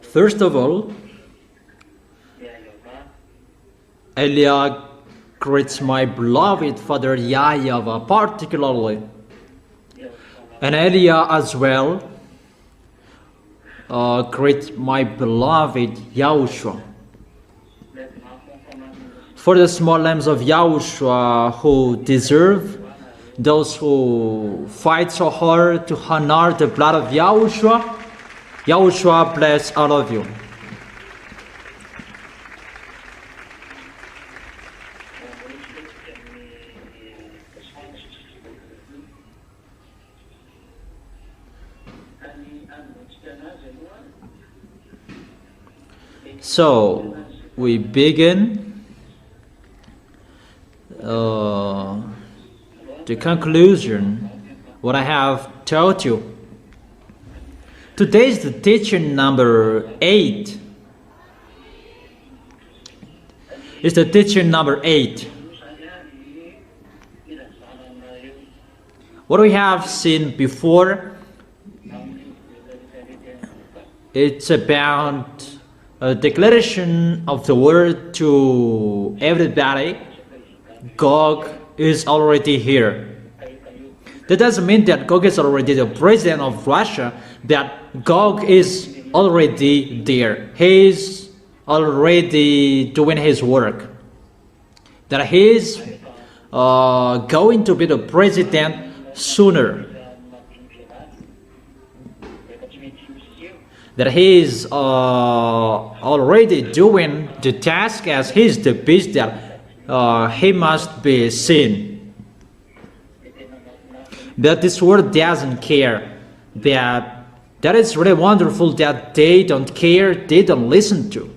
First of all, Elia greets my beloved father YAHVAH particularly, and Elia as well greets my beloved YAHOSHUA. For the small lambs of YAHOSHUA who deserve, those who fight so hard to honor the blood of YAHOSHUA, YAHOSHUA bless all of you. So we begin the conclusion, what I have taught you. Today is the teaching number 8. It's the teaching number 8. What we have seen before, it's about a declaration of the word to everybody. Gog is already here. That doesn't mean that Gog is already the president of Russia, that Gog is already there. He is already doing his work. That he is going to be the president sooner. That he is already doing the task as he is the beast that he must be seen. But this world doesn't care. That is really wonderful that they don't care, they don't listen to.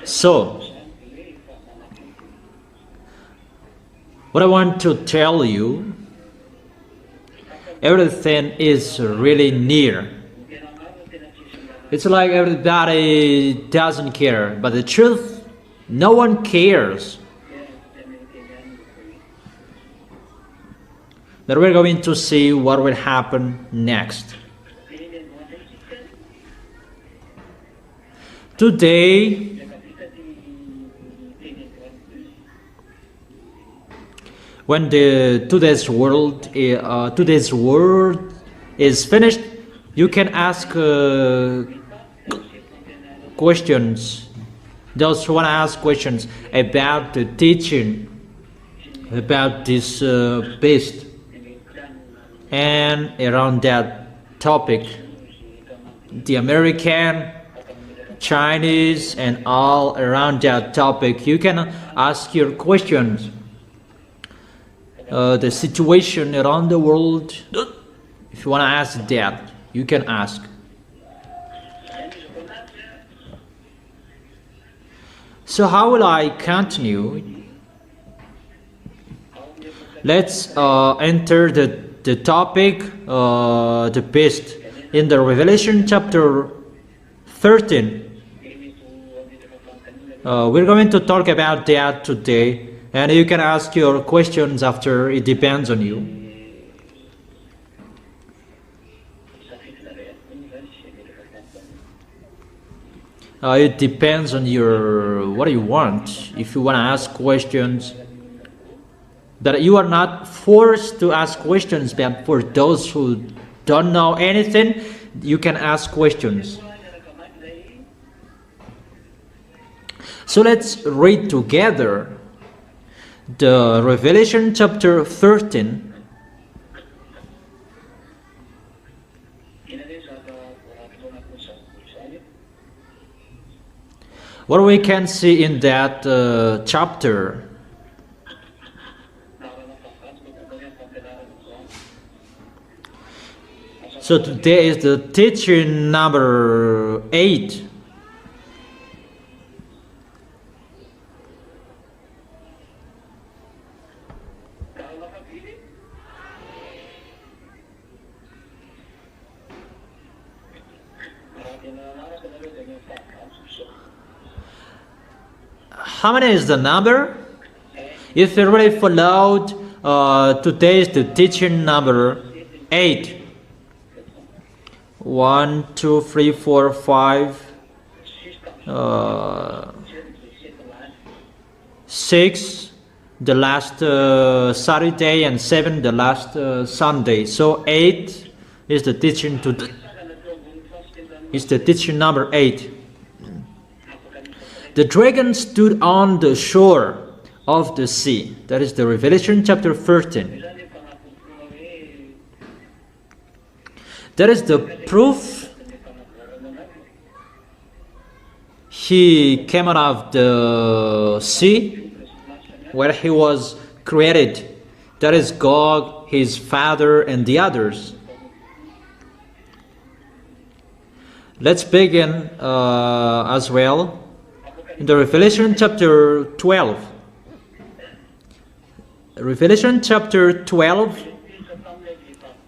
So, what I want to tell you, everything is really near. It's like everybody doesn't care, but the truth, no one cares. That we're going to see what will happen next. Today, when today's word is finished, you can ask questions. Those who want to ask questions about the teaching, about this beast, and around that topic, the American, Chinese, and all around that topic, you can ask your questions. The situation around the world, if you want to ask that, you can ask. So how will I continue? Let's enter the topic, the beast, in the Revelation chapter 13. We're going to talk about that today, and you can ask your questions after. It depends on you. It depends on what you want. If you want to ask questions, that you are not forced to ask questions, but for those who don't know anything, you can ask questions. So let's read together the Revelation chapter 13. What we can see in that chapter, so today is the teaching number 8. How many is the number? If you really followed, today is the teaching number 8. 1, 2, 3, 4, 5, 6 the last Saturday, and 7 the last Sunday. So 8 is the teaching today. Is the teaching number 8. The dragon stood on the shore of the sea. That is the Revelation chapter 13. That is the proof he came out of the sea where he was created. That is God, his father, and the others. Let's begin as well in the Revelation chapter 12. Revelation chapter 12,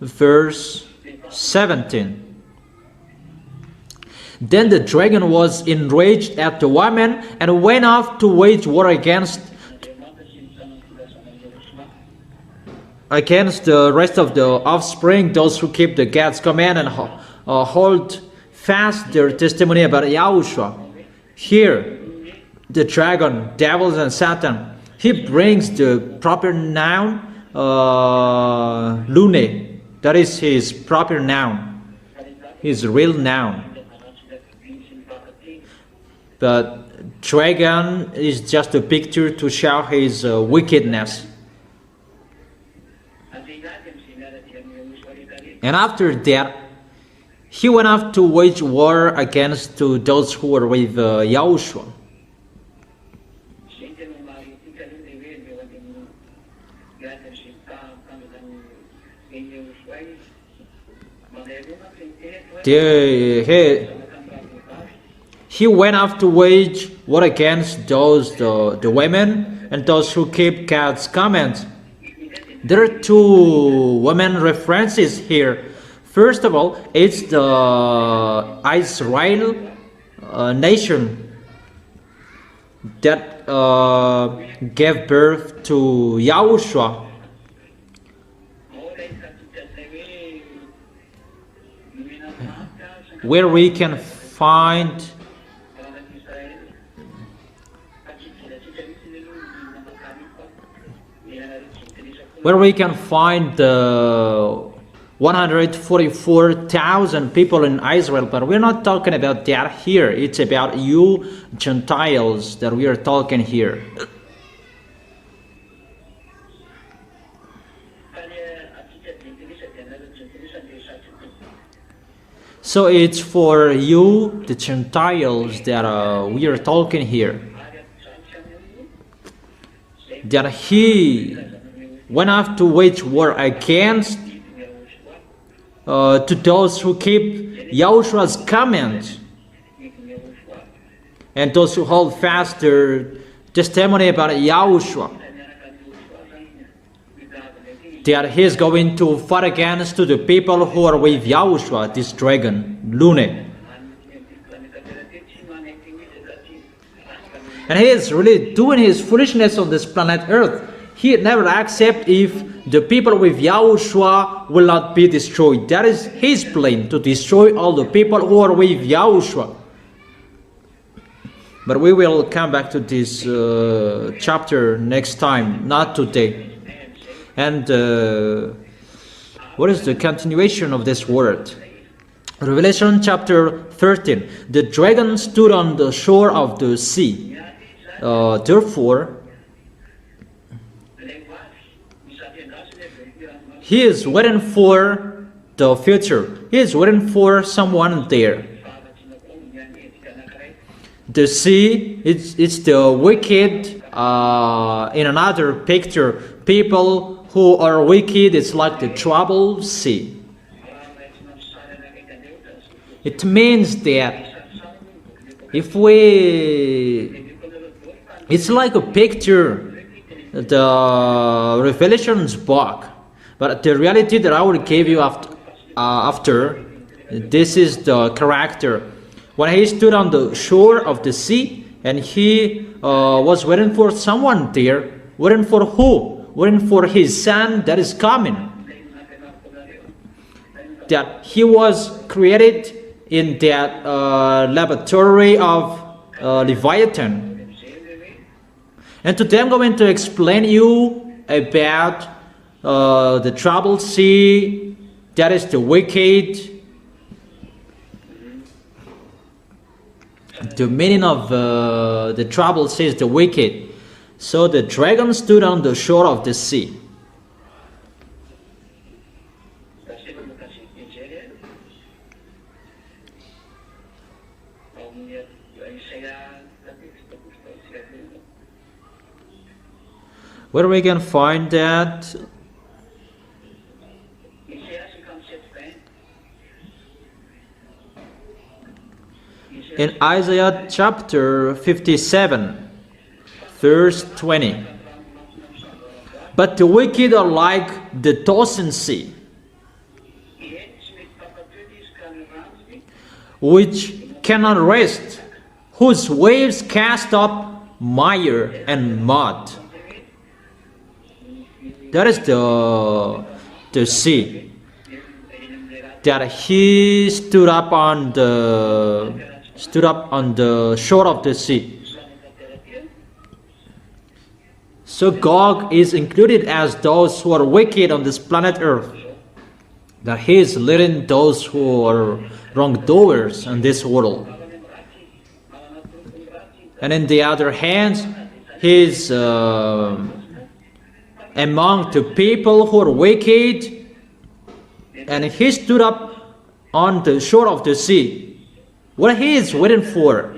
verse 17. Then the dragon was enraged at the woman and went off to wage war against the rest of the offspring, those who keep the God's command and hold fast their testimony about Yahushua. Here, the dragon, devils, and Satan, he brings the proper noun, lune. That is his proper noun, his real noun. But dragon is just a picture to show his wickedness. And after that, he went off to wage war against those who were with Yahushua. He went off to wage war against those the women and those who keep God's commands. There are 2 women references here. First of all, it's the Israel nation that gave birth to Yahushua. Where we can find the 144,000 people in Israel, but we're not talking about that here. It's about you Gentiles that we are talking here. So it's for you, the Gentiles, that we are talking here. That he went off to wage war against to those who keep Yahushua's command and those who hold fast their testimony about Yahushua. That he is going to fight against to the people who are with Yahushua, this dragon, Lune. And he is really doing his foolishness on this planet Earth. He never accepts if the people with Yahushua will not be destroyed. That is his plan, to destroy all the people who are with Yahushua. But we will come back to this chapter next time, not today. And what is the continuation of this word? Revelation chapter 13. The dragon stood on the shore of the sea. Therefore, he is waiting for the future. He is waiting for someone there. The sea, it's the wicked. In another picture, people who are wicked, it's like the troubled sea. It means that if it's like a picture, the Revelations book, but the reality that I will give you after, this is the character. When he stood on the shore of the sea, and he was waiting for someone there. Waiting for who? Waiting for his son that is coming. That he was created in that laboratory of Leviathan. And today I'm going to explain you about the troubled sea, that is the wicked. The meaning of the troubled sea is the wicked. So the dragon stood on the shore of the sea. Where we can find that? In Isaiah chapter 57, verse 20. But the wicked are like the tossing sea, which cannot rest, whose waves cast up mire and mud. That is the sea. That he stood up on the shore of the sea. So Gog is included as those who are wicked on this planet Earth. That he is leading those who are wrongdoers in this world. And in the other hand, he is among the people who are wicked. And he stood up on the shore of the sea. What he is waiting for?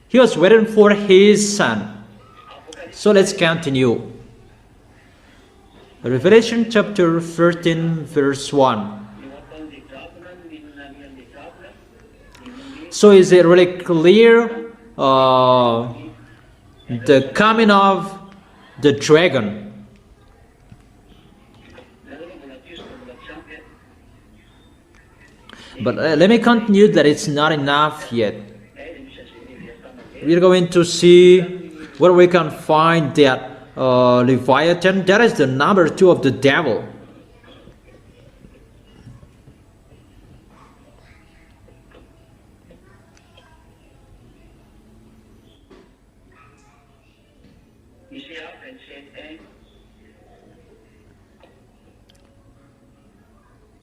He was waiting for his son. So let's continue. Revelation chapter 13, verse 1. So is it really clear the coming of the dragon? But let me continue that it's not enough yet. We're going to see where we can find that Leviathan. That is the number 2 of the devil.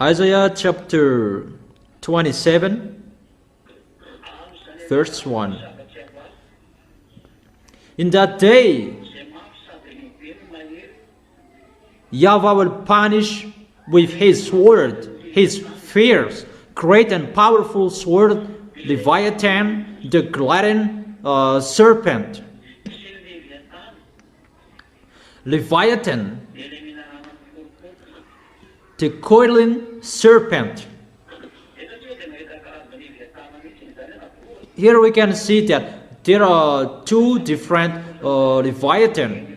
Isaiah chapter 27, verse 1. In that day, YAHVAH will punish with his sword, his fierce, great and powerful sword, Leviathan, the gliding serpent. Leviathan, the coiling serpent. Here we can see that there are 2 different Leviathan.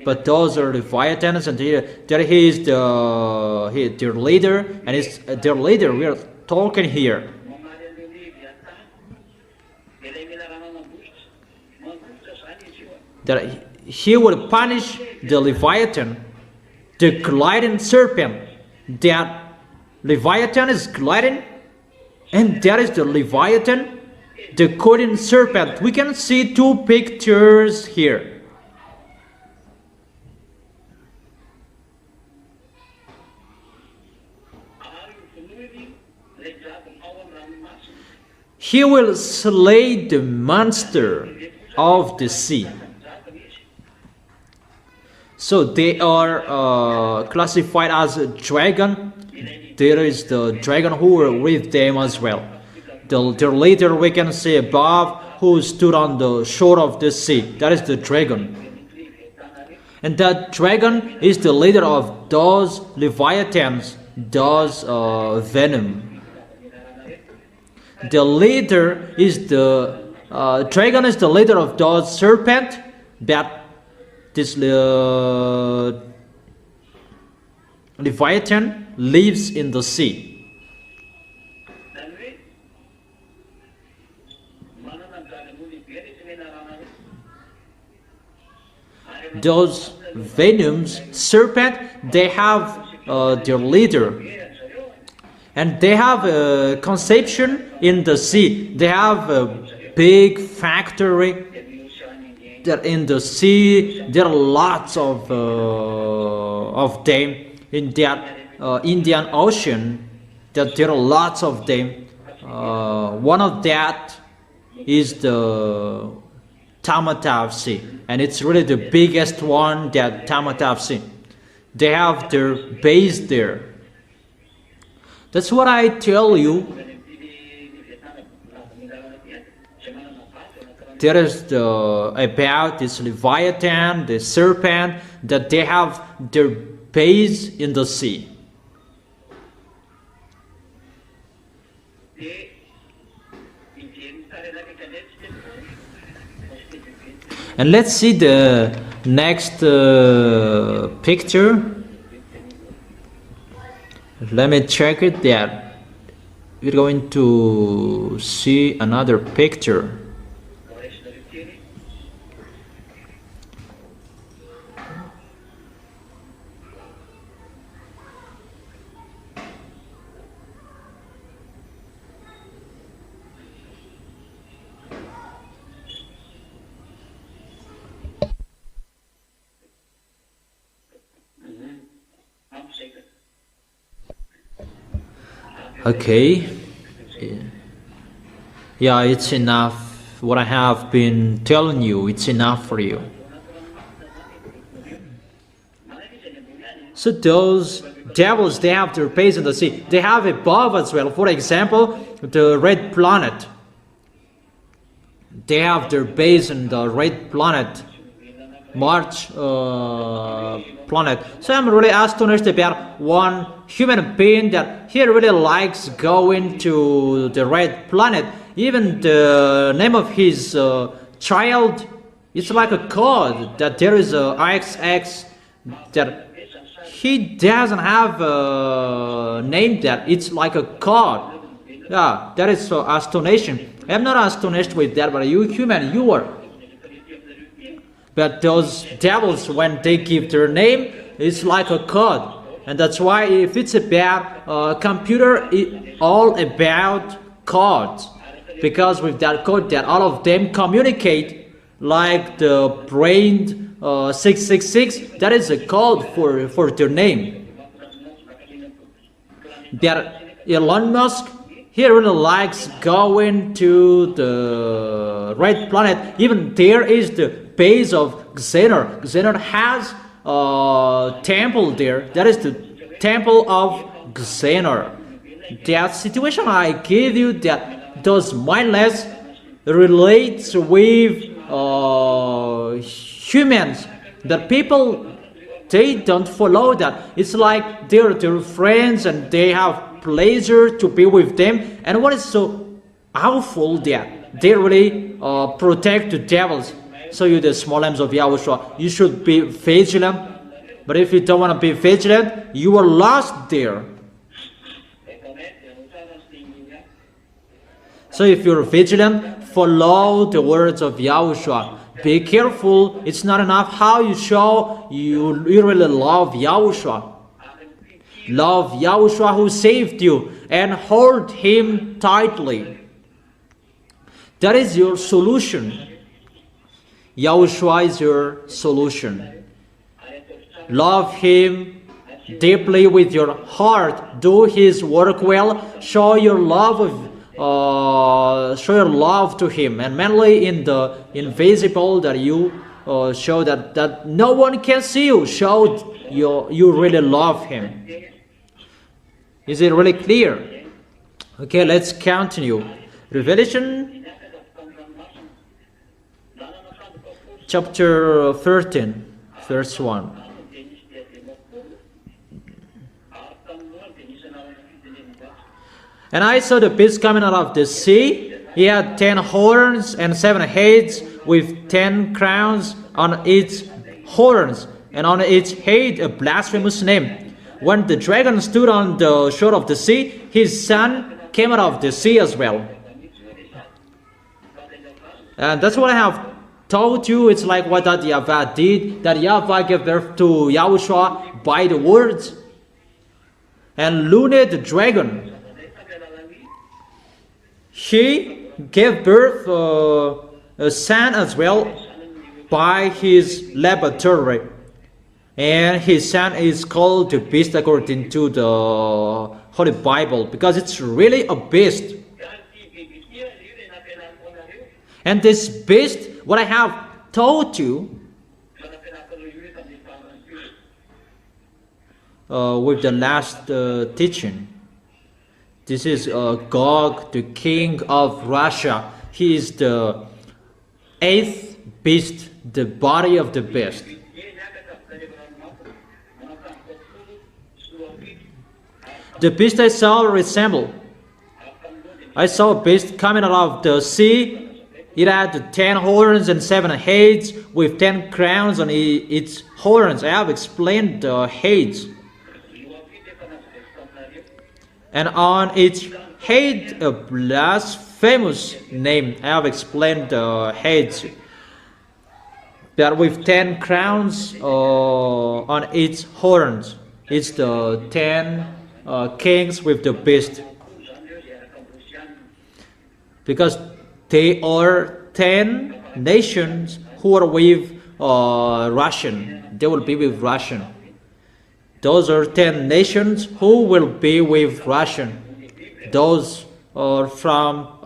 But those are Leviathans, and there he is their leader, and it's their leader we are talking here. That he will punish the Leviathan, the gliding serpent. That Leviathan is gliding, and that is the Leviathan, the coiling serpent. We can see 2 pictures here. He will slay the monster of the sea. So they are classified as a dragon. There is the dragon who are with them as well. Their leader we can see above, who stood on the shore of the sea. That is the dragon. And that dragon is the leader of those leviathans, those venom. The leader is the dragon is the leader of those serpent that this leviathan lives in the sea. Those venoms, serpent, they have their leader, and they have a conception in the sea. They have a big factory that in the sea. There are lots of them in that Indian Ocean. That there are lots of them. One of that is the Tamatav Sea, and it's really the biggest one, that Tamatav Sea. They have their base there. That's what I tell you. There is about this Leviathan, the serpent, that they have their base in the sea. And let's see the next picture. Let me check it there. We're going to see another picture. Okay, yeah, it's enough. What I have been telling you, it's enough for you. So those devils, they have their base in the sea. They have above as well. For example, the red planet. They have their base in the red planet, March planet. So I'm really astonished about one human being that he really likes going to the red planet. Even the name of his child, it's like a code that there is a XX, that he doesn't have a name, that it's like a code. Yeah, that is so astonishing. I'm not astonished with that, but you human, you are. But those devils, when they give their name, it's like a code. And that's why if it's about computer, it's all about codes. Because with that code, that all of them communicate, like the brain 666, that is a code for their name. That Elon Musk, he really likes going to the red planet. Even there is the base of Xehanort. Xehanort has a temple there. That is the temple of Xehanort. That situation I give you, that those mindless relates with humans. That people, they don't follow that. It's like they're their friends and they have pleasure to be with them. And what is so awful, that they really protect the devils. So you, the small lambs of Yahushua, you should be vigilant. But if you don't want to be vigilant, you are lost there. So if you're vigilant, follow the words of Yahushua. Be careful. It's not enough how you show you really love Yahushua. Love Yahushua who saved you and hold him tightly. That is your solution. Yahushua is your solution. Love him deeply with your heart. Do his work well. Show your love to him, and mainly in the invisible, that you show that no one can see you. Show you really love him. Is it really clear? Okay, let's continue. Revelation chapter 13, verse 1. And I saw the beast coming out of the sea. He had 10 horns and 7 heads, with 10 crowns on its horns, and on its head a blasphemous name. When the dragon stood on the shore of the sea, his son came out of the sea as well. And that's what I have told you. It's like what that YAHVAH did, that YAHVAH gave birth to YAHOSHUA by the words. And Lune, the dragon, he gave birth a son as well by his laboratory. And his son is called the beast according to the Holy Bible, because it's really a beast. And this beast, what I have told you with the last teaching, this is Gog, the king of Russia. He is the 8th beast, the body of the beast. The beast I saw resembled. I saw a beast coming out of the sea. It had 10 horns and 7 heads, with 10 crowns on its horns. I have explained the heads. And on its head a blasphemous name. I have explained the heads. That with 10 crowns on its horns. It's the 10 kings with the beast. Because they are 10 nations who are with Russian. They will be with Russian. Those are 10 nations who will be with Russian. Those are from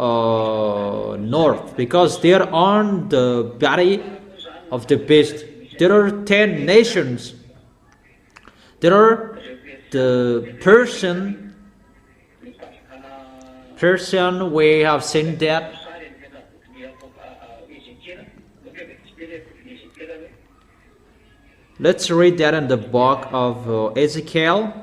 north, because they are on the body of the beast. There are 10 nations. There are the Persian, we have seen that. Let's read that in the book of Ezekiel.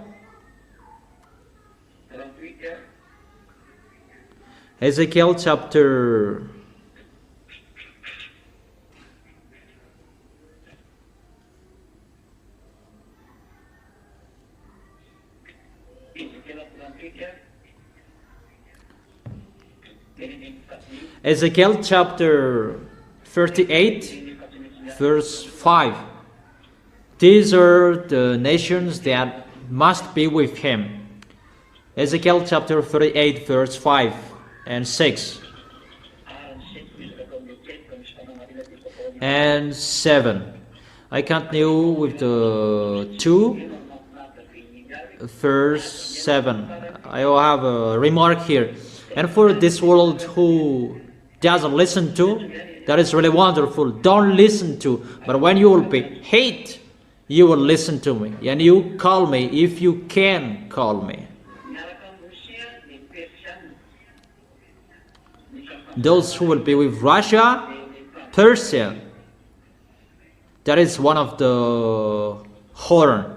Ezekiel chapter 38, verse 5. These are the nations that must be with him. Ezekiel chapter 38, verse 5 and 6 and 7. I continue with the 2, verse 7. I will have a remark here. And for this world who doesn't listen to, that is really wonderful. Don't listen to. But when you will be hate, you will listen to me. And you call me if you can call me. Those who will be with Russia, Persia, that is one of the horn.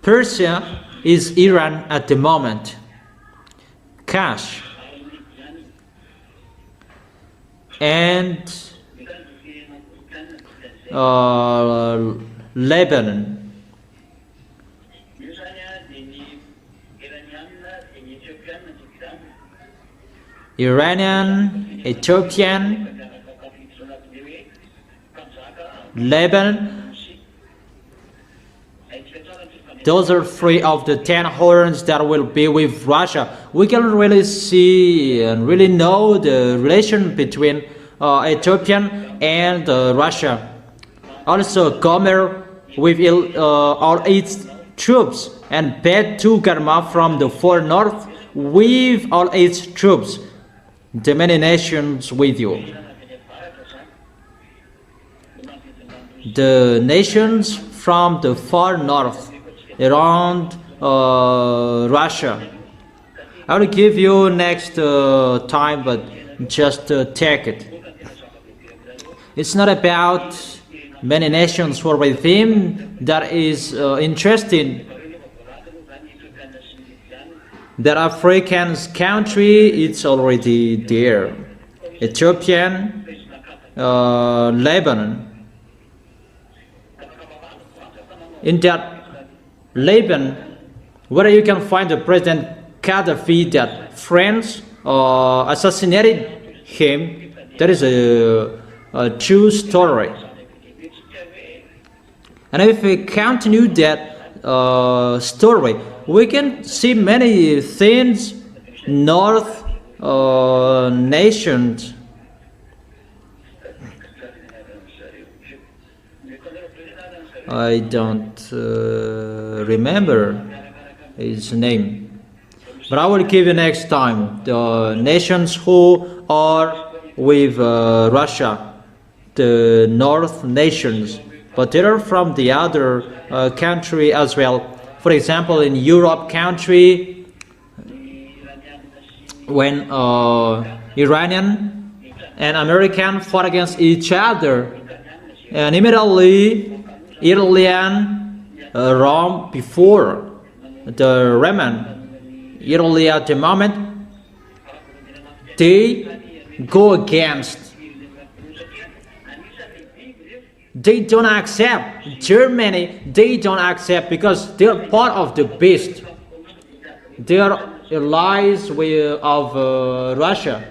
Persia is Iran at the moment. Kash and Lebanon. Iranian, Ethiopian, Lebanon. Those are 3 of the 10 horns that will be with Russia. We can really see and really know the relation between Ethiopian and Russia. Also, Gomer with all its troops, and Bet Garma from the far north with all its troops. The many nations with you. The nations from the far north, around Russia. I will give you next time, but just take it. It's not about many nations for with him that is interesting. That African country, it's already there. Ethiopian, Lebanon. In that Lebanon, where you can find the President Gaddafi that France assassinated him, that is a true story. And if we continue that story, we can see many things. North nations. I don't remember his name, but I will give you next time the nations who are with Russia, the North nations, but they are from the other country as well. For example, in Europe country, when Iranian and American fought against each other, and immediately Iranian Rome before the Roman, Italy at the moment, they go against. They don't accept Germany. They don't accept because they are part of the beast. They are allies of Russia.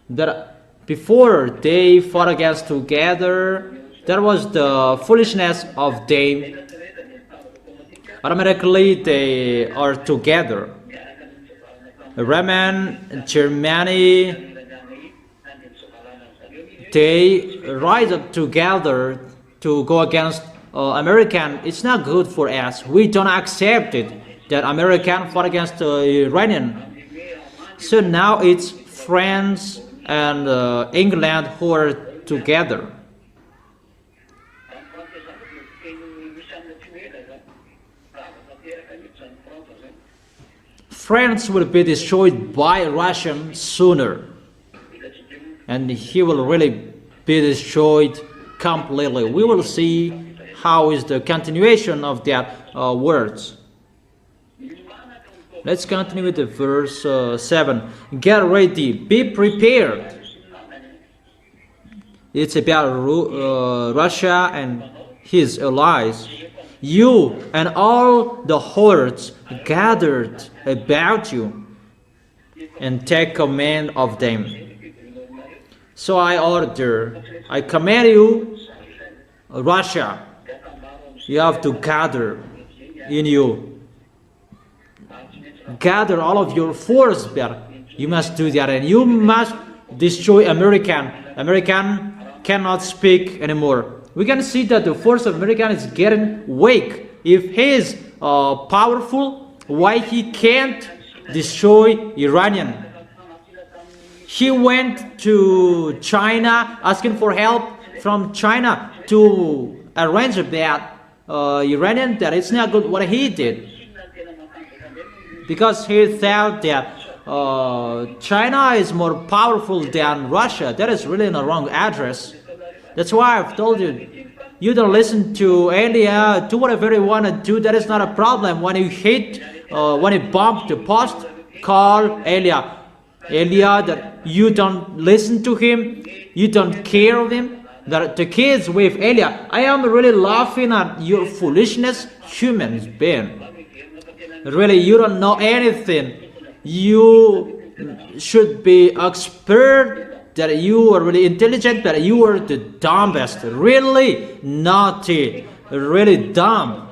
That before they fought against together, that was the foolishness of them. Automatically they are together. Roman, Germany, they rise up together to go against American. It's not good for us. We don't accept it that American fought against Iranian. So now it's France and England who are together. France will be destroyed by Russian sooner, and he will really be destroyed completely. We will see how is the continuation of that words. Let's continue with the verse 7. Get ready, be prepared. It's about Russia and his allies. You and all the hordes gathered about you, and take command of them. So I command you, Russia, you have to gather in you. Gather all of your force there. You must do that, and you must destroy American. American cannot speak anymore. We can see that the force of American is getting weak. If he is powerful, why he can't destroy Iranian? He went to China asking for help from China to arrange that Iranian, that it's not good what he did. Because he thought that China is more powerful than Russia. That is really in the wrong address. That's why I've told you, you don't listen to Elia, do whatever you want to do. That is not a problem. When you hit, when you bump the post, call Elia. Elia, that you don't listen to him, you don't care of him. That the kids with Elia, I am really laughing at your foolishness, humans being. Really, you don't know anything. You should be expert, that you are really intelligent, that you are the dumbest. Really naughty, really dumb.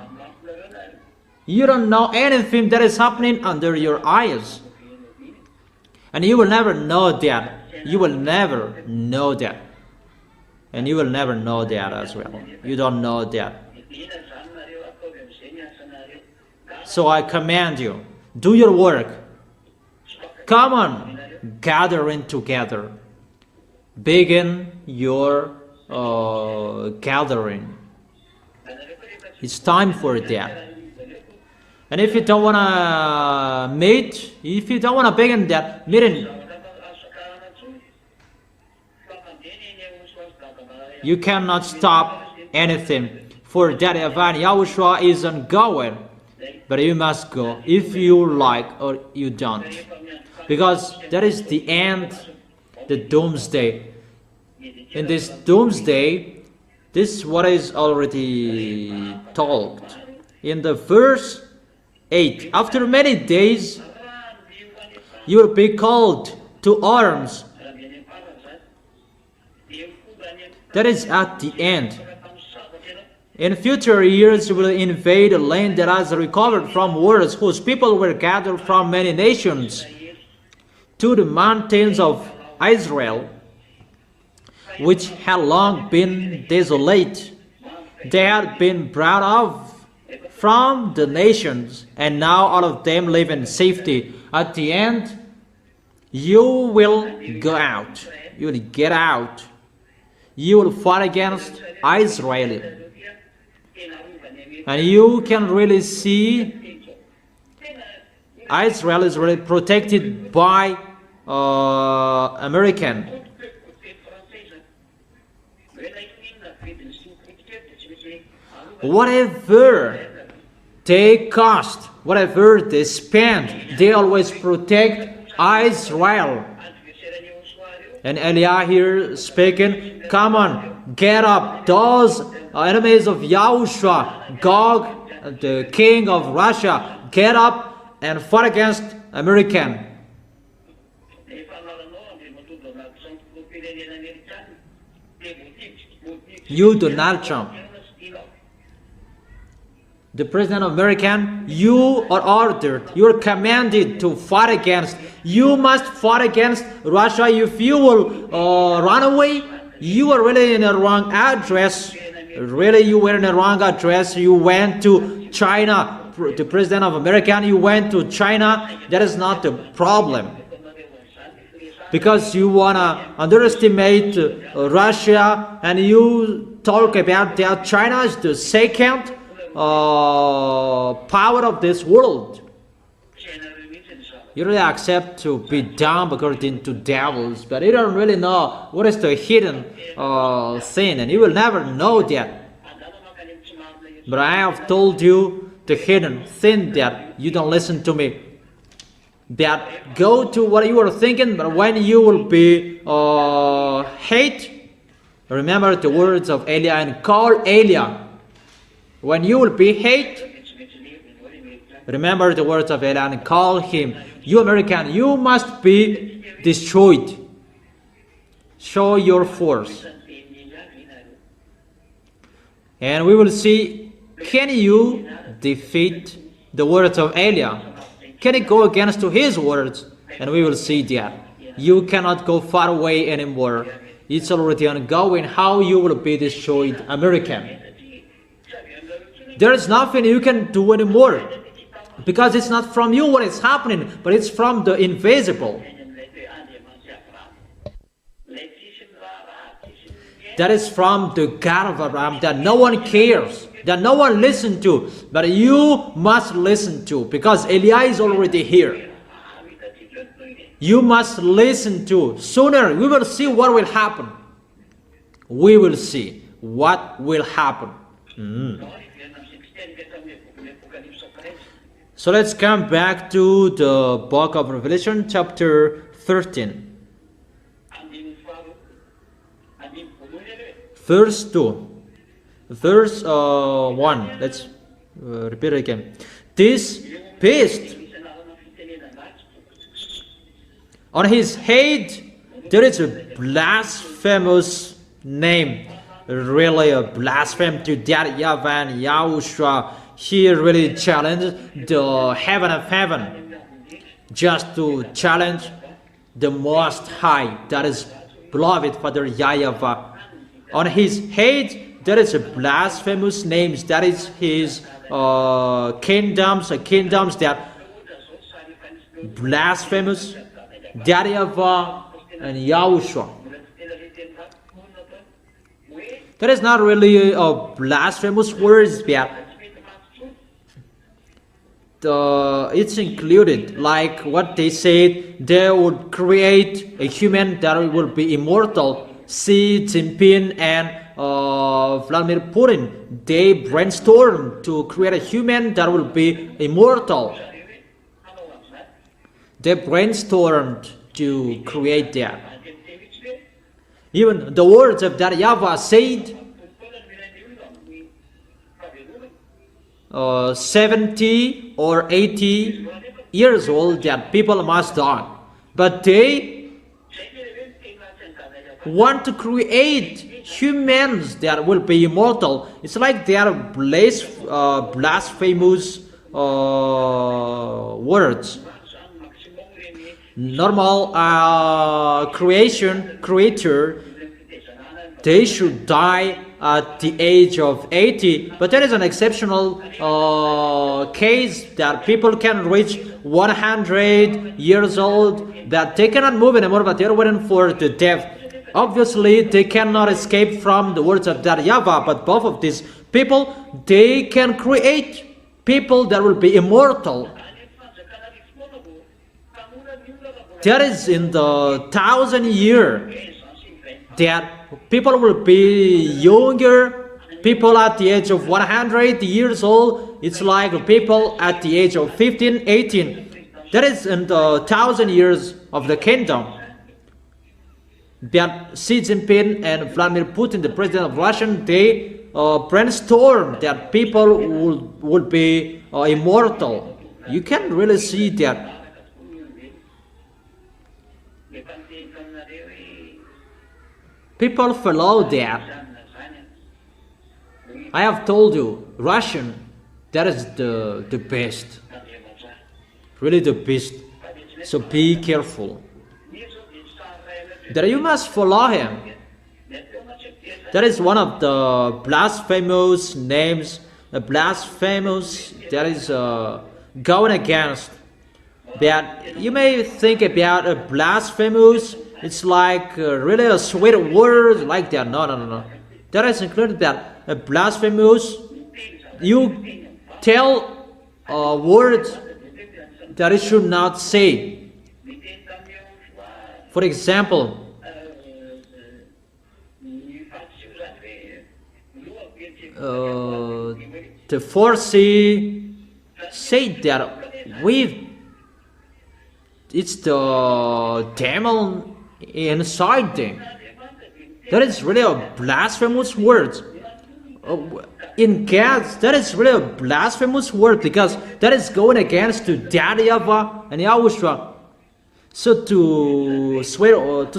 You don't know anything that is happening under your eyes. And you will never know that. You will never know that. And you will never know that as well. You don't know that. So I command you, do your work. Come on, gathering together. Begin your gathering. It's time for that. And if you don't want to meet, if you don't want to begin that meeting, you cannot stop anything. For that event, Yahushua is ongoing. But you must go if you like or you don't. Because that is the end, the doomsday. In this doomsday, this is what is already talked. In the verse 8, after many days, you will be called to arms. That is at the end. In future years, you will invade a land that has recovered from wars, whose people were gathered from many nations to the mountains of Israel, which had long been desolate. They had been brought off from the nations, and now all of them live in safety. At the end, you will go out. You will get out. You will fight against Israel. And you can really see Israel is really protected by American. Whatever they cost, whatever they spend, they always protect Israel. And Eliah here speaking, come on, get up, those enemies of Yahushua, Gog, the king of Russia, get up and fight against American. You Donald Trump, the president of America, you are ordered, you are commanded to fight against. You must fight against Russia. If you will run away, you are really in a wrong address. Really, you were in the wrong address. You went to China, the president of America, you went to China. That is not the problem. Because you want to underestimate Russia and you talk about that China is the second power of this world. You really accept to be dumb according to devils, but you don't really know what is the hidden sin, and you will never know that. But I have told you the hidden sin that you don't listen to me. That go to what you are thinking, but when you will be hate, remember the words of Eliah and call Eliah. When you will be hate, remember the words of Eliah and call him. You American, you must be destroyed. Show your force. And we will see, can you defeat the words of Eliah? Can you go against to his words? And we will see that. You cannot go far away anymore. It's already ongoing how you will be destroyed, American. There is nothing you can do anymore. Because it's not from you what is happening, but it's from the invisible. That is from the God of Abraham that no one cares, that no one listens to, but you must listen to, because Eliah is already here. You must listen to. Sooner we will see what will happen. We will see what will happen. So let's come back to the book of Revelation, chapter 13. Verse 2. Verse 1. Let's repeat it again. This beast, on his head there is a blasphemous name. Really a blasphemy to that YAHVAH and YAHOSHUA. He really challenged the heaven of heaven just to challenge the Most High, that is beloved Father YAHVAH. On his head there is a blasphemous name, that is his kingdoms that blasphemous, YAHVAH and YAHOSHUA. That is not really a blasphemous words, but it's included, like what they said, they would create a human that will be immortal. Xi Jinping and Vladimir Putin, they brainstormed to create a human that will be immortal. They brainstormed to create that. Even the words of that YAHVAH said, 70 or 80 years old that people must die. But they want to create humans that will be immortal. It's like they are blasphemous words. Normal creator, they should die at the age of 80, but there is an exceptional case that people can reach 100 years old, that they cannot move anymore, but they are waiting for the death. Obviously, they cannot escape from the words of that YAHVAH, but both of these people, they can create people that will be immortal. That is in the 1,000 year that people will be younger. People at the age of 100 years old, it's like people at the age of 15, 18. That is in the 1,000 years of the kingdom. That Xi Jinping and Vladimir Putin, the president of Russia, they brainstorm that people would be immortal. You can really see that. People follow that. I have told you, Russian, that is the best. Really the best. So be careful. That you must follow him. That is one of the blasphemous names. A blasphemous that is going against. That you may think about a blasphemous. It's like really a sweet word like that. No. That is included that a blasphemous. You tell words that it should not say. For example, the Pharisee said that it's the demon inside them. That is really a blasphemous word. In God's, that is really a blasphemous word, because that is going against to YAHVAH and YAHOSHUA. So to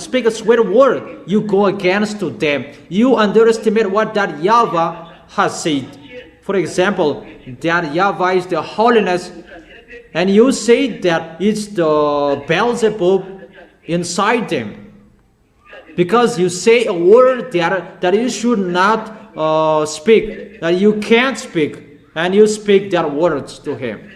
speak a swear word, you go against to them. You underestimate what that YAHVAH has said. For example, that YAHVAH is the holiness, and you say that it's the Beelzebub inside them, because you say a word that you should not speak, that you can't speak, and you speak that words to him.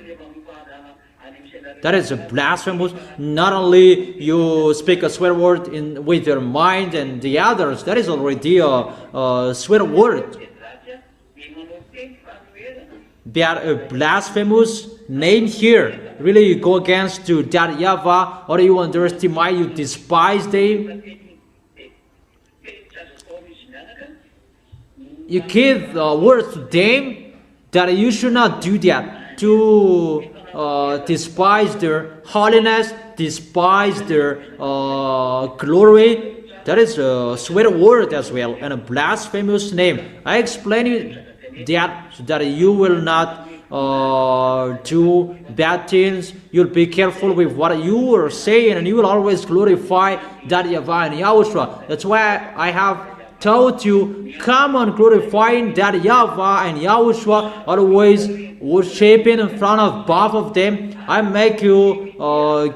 That is a blasphemous. Not only you speak a swear word with your mind and the others, that is already a swear word. They are a blasphemous name here. Really, you go against to that YAHVAH, or you underestimate, you despise them. You give words to them that you should not do that. To despise their holiness, despise their glory. That is a swear word as well, and a blasphemous name. I explain you that so that you will not do bad things. You'll be careful with what you are saying, and you will always glorify that YAHVAH and YAHOSHUA. That's why I have told you, come on glorifying that YAHVAH and YAHOSHUA, always worshiping in front of both of them. I make you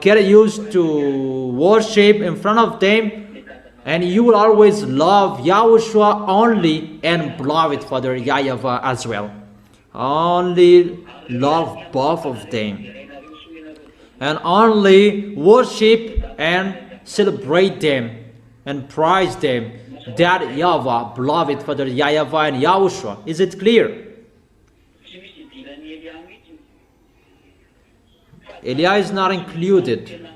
get used to worship in front of them, and you will always love YAHOSHUA only and beloved Father YAHVAH as well. Only love both of them, and only worship and celebrate them and praise them. That YAHVAH, beloved Father YAHVAH and YAHOSHUA. Is it clear? Elia is not included.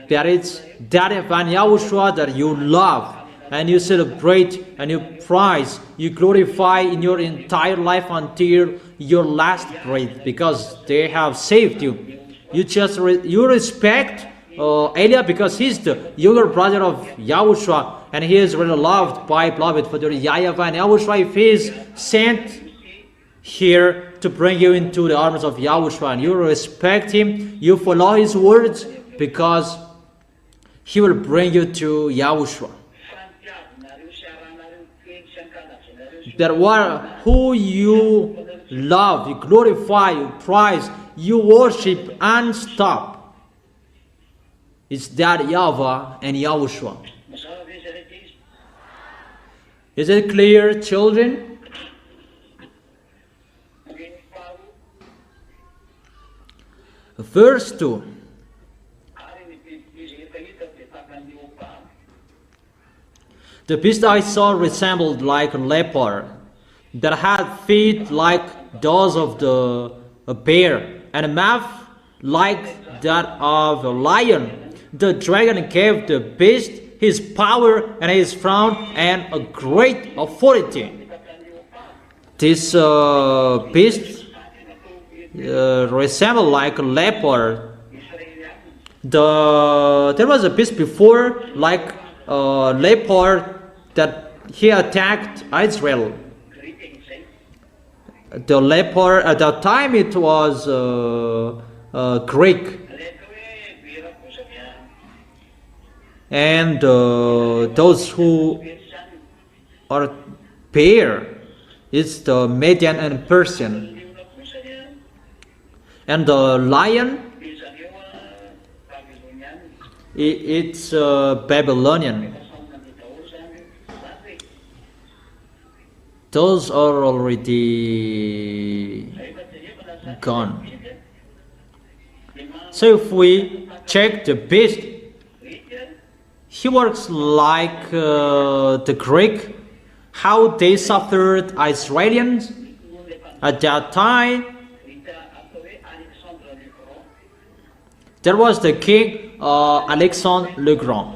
That is that event Yahushua that you love and you celebrate and you praise, you glorify in your entire life until your last breath, because they have saved you. You just you respect Elia because he's the younger brother of Yahushua, and he is really loved by beloved for the YAHVAH and Yahushua. If he is sent here to bring you into the arms of Yahushua and you respect him, you follow his words, because he will bring you to Yahushua. That who you love, you glorify, you praise, you worship and stop. It's that YAHVAH and Yahushua. Is it clear, children? Verse 2. The beast I saw resembled like a leopard, that had feet like those of the bear, and a mouth like that of a lion. The dragon gave the beast his power and his throne and a great authority. This beast resembled like a leopard. There was a beast before like a leopard that he attacked Israel. The leopard at that time it was Greek, and those who are bear, it's the Median and Persian, and the lion, it's Babylonian. Those are already gone. So if we check the beast, he works like the Greek, how they suffered Israelians at that time. There was the king Alexander le Grand.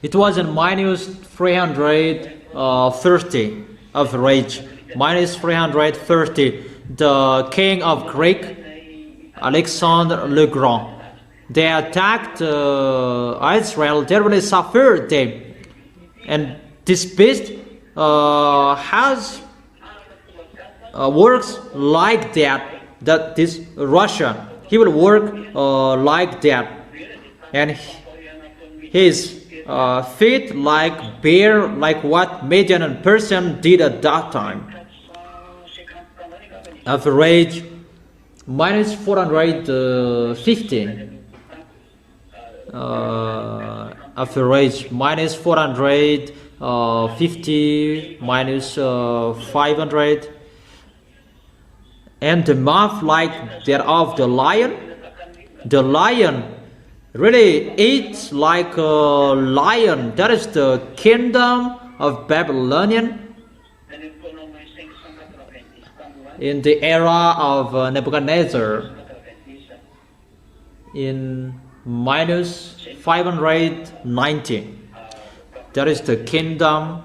It was in minus 330 of age, minus 330. The king of Greek, Alexander le Grand, they attacked Israel. They really suffered them, and this beast has works like that. That this Russia, he will work like that, and his feet like bear, like what Median and Persian did at that time. Average minus 450. Average minus 450 minus 500. And the mouth like that of the lion. The lion really eats like a lion. That is the kingdom of Babylonian in the era of Nebuchadnezzar in minus 590. That is the kingdom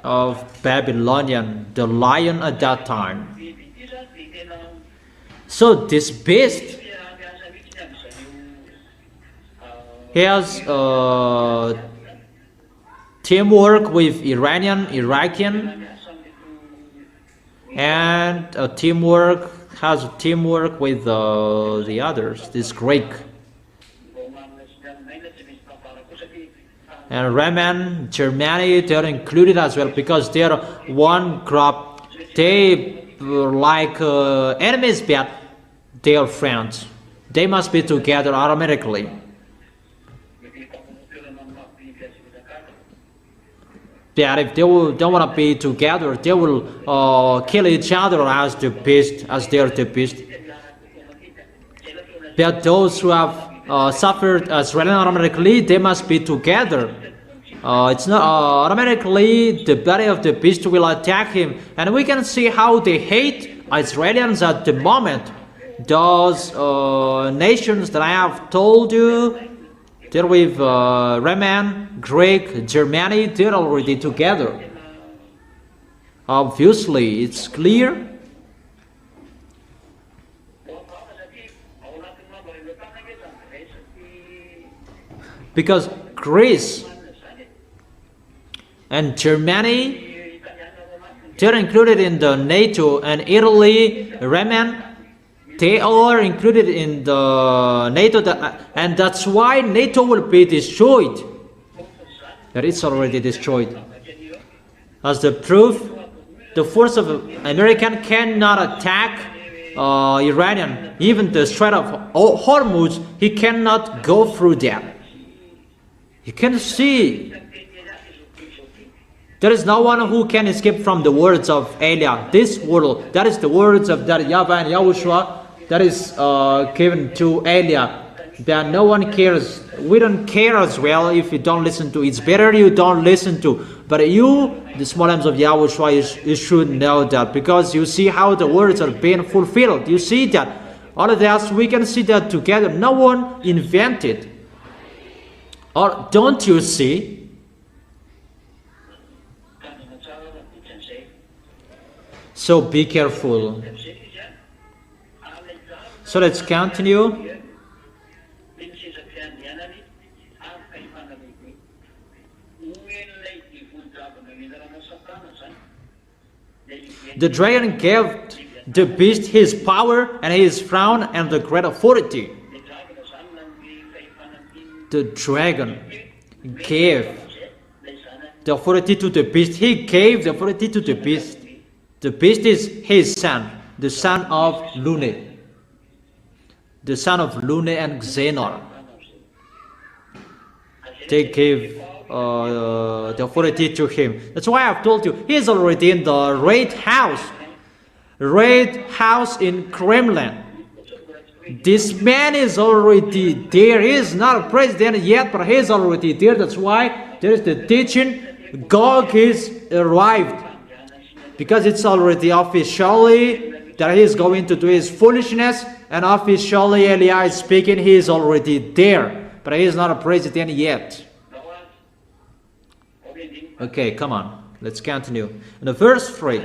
of Babylonian, the lion at that time. So this beast, he has teamwork with Iranian, Iraqian, and has teamwork with the others, this Greek. And Roman, Germany, they are included as well, because they are one group. They like enemies, but they are friends. They must be together automatically. But if they don't want to be together, they will kill each other as the beast, as they are the beast. But those who have suffered Israelian automatically, they must be together. It's not automatically the body of the beast will attack him, and we can see how they hate Israelians at the moment. those nations that I have told you, they're with Roman, Greek, Germany, they're already together. Obviously, it's clear. Because Greece and Germany, they're included in the NATO, and Italy, Roman, they are included in the NATO, and that's why NATO will be destroyed. That it's already destroyed. As the proof, the force of American cannot attack Iranian. Even the Strait of Hormuz, he cannot go through that. You can see there is no one who can escape from the words of Elia. This world, that is the words of that YAHVAH and YAHOSHUA that is given to Elia. That no one cares. We don't care as well if you don't listen to. It's better you don't listen to. But you, the small arms of YAHOSHUA, you should know that, because you see how the words are being fulfilled. You see that. All of that, we can see that together. No one invented. Or don't you see? So be careful. So let's continue. The dragon gave the beast his power and his crown and the great authority. The dragon gave the authority to the beast. He gave the authority to the beast. The beast is his son, the son of Lune. The son of Lune and Xenor. They gave the authority to him. That's why I've told you, he is already in the Red House in Kremlin. This man is already there. He is not a president yet, but he is already there. That's why there is the teaching. Gog is arrived, because it's already officially that he is going to do his foolishness, and officially Elia is speaking. He is already there, but he is not a president yet. Okay, come on. Let's continue. In the verse 3,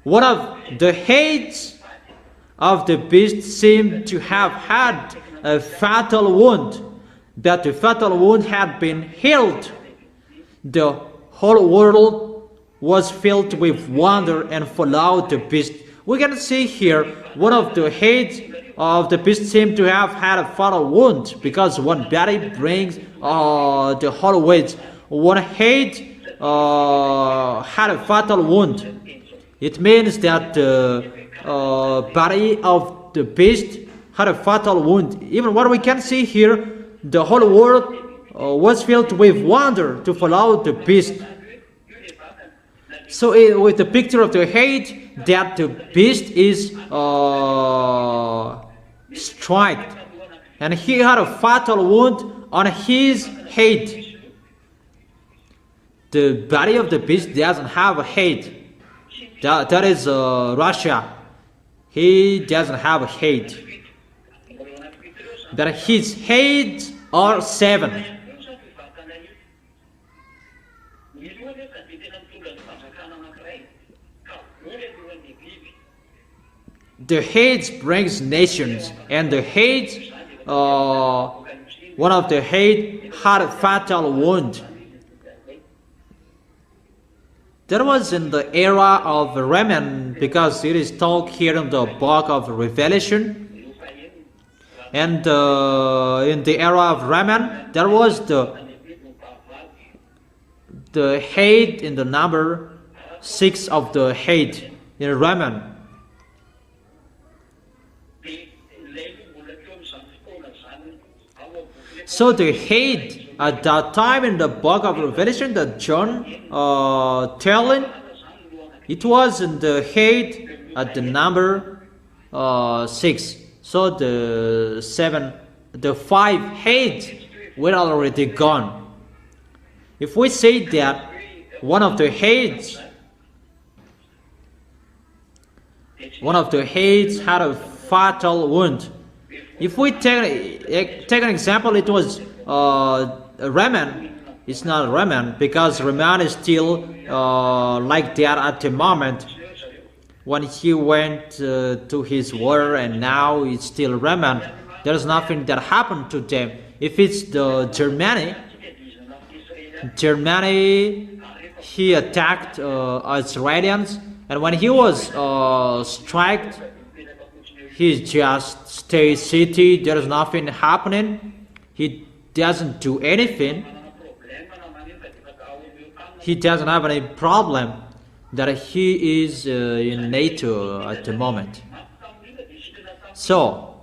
one of the heads of the beast seemed to have had a fatal wound, but the fatal wound had been healed. The whole world was filled with wonder and followed the beast. We can see here one of the heads of the beast seemed to have had a fatal wound, because one body brings the whole weight. One head had a fatal wound. It means that the body of the beast had a fatal wound. Even what we can see here, the whole world was filled with wonder to follow the beast. So with the picture of the head, that the beast is struck, and he had a fatal wound on his head. The body of the beast doesn't have a head. That is Russia. He doesn't have a head. But his heads are 7. The heads brings nations, and the heads, one of the head had a fatal wound. That was in the era of Roman, because it is talked here in the book of Revelation. And in the era of Roman, there was the head in the number 6 of the head in Roman. So the head at that time in the book of Revelation that John telling, it was in the head at the number 6. So the 5 heads were already gone. If we say that one of the heads one of the heads had a fatal wound. If we take an example, it was Raman. It's not Raman because Raman is still like that at the moment when he went to his war, and now it's still Raman. There's nothing that happened to them. If it's the Germany, he attacked Israelis, and when he was struck, he just stays city. There's nothing happening. He doesn't do anything. He doesn't have any problem that he is in NATO at the moment. So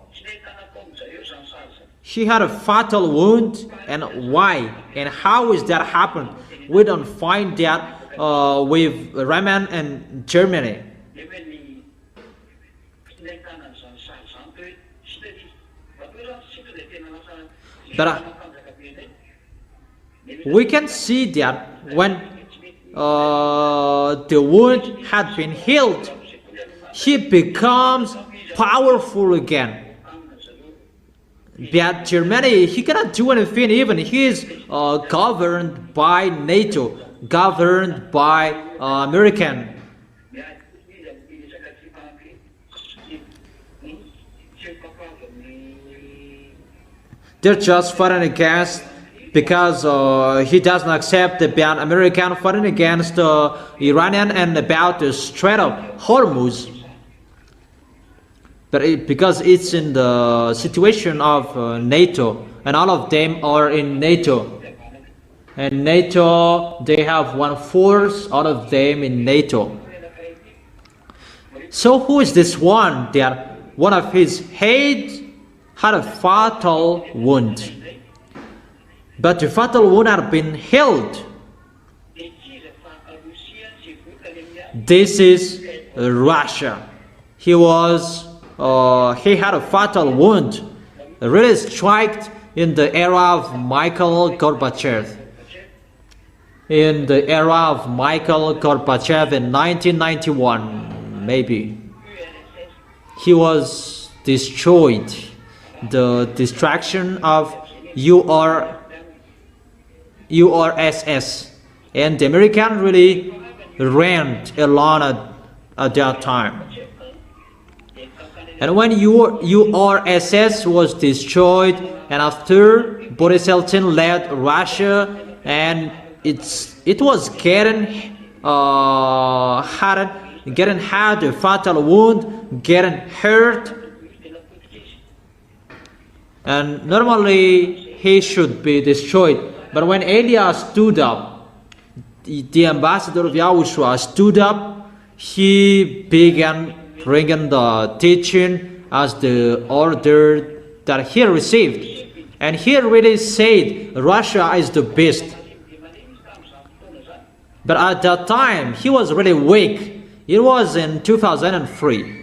he had a fatal wound, and why and how is that happened? We don't find that with Raman and Germany. But we can see that when the wound had been healed, he becomes powerful again. But Germany, he cannot do anything. Even he is governed by NATO, governed by American. They're just fighting against because he doesn't accept the American fighting against Iranian and about the Strait of Hormuz. But because it's in the situation of NATO, and all of them are in NATO. And NATO, they have 1/4 all of them in NATO. So who is this one that one of his heads had a fatal wound? But the fatal wound had been healed. This is Russia. He had a fatal wound, really struck in the era of Mikhail Gorbachev. In the era of Mikhail Gorbachev in 1991, maybe. He was destroyed. The destruction of URSS, and the American really ran alone at that time. And when URSS was destroyed, and after Boris Yeltsin led Russia, and it was getting had a fatal wound, getting hurt, and normally he should be destroyed. But when Elias stood up, the ambassador of Yahushua stood up, he began bringing the teaching as the order that he received. And he really said Russia is the best. But at that time, he was really weak. It was in 2003.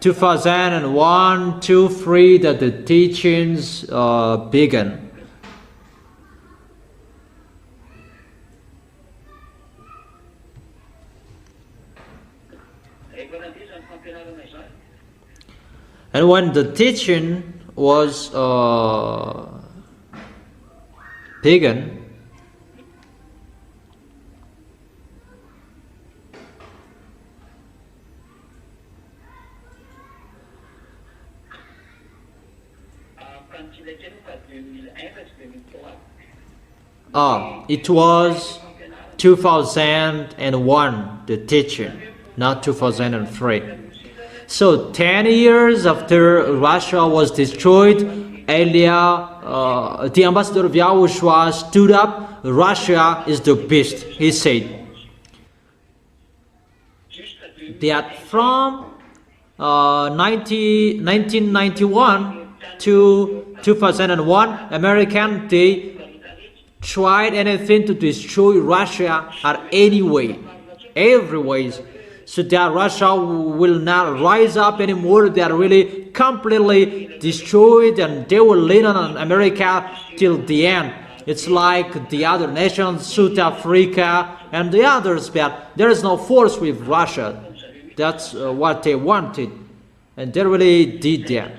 2001, 2, 3 that the teachings began. And when the teaching was began, it was 2001, the teaching, not 2003. So 10 years after Russia was destroyed, the ambassador of Yahushua stood up. Russia is the best, he said. That from 1991 to 2001, American, they tried anything to destroy Russia at any way, every ways, so that Russia will not rise up anymore. They are really completely destroyed, and they will lean on America till the end. It's like the other nations, South Africa and the others, but there is no force with Russia. That's what they wanted, and they really did that.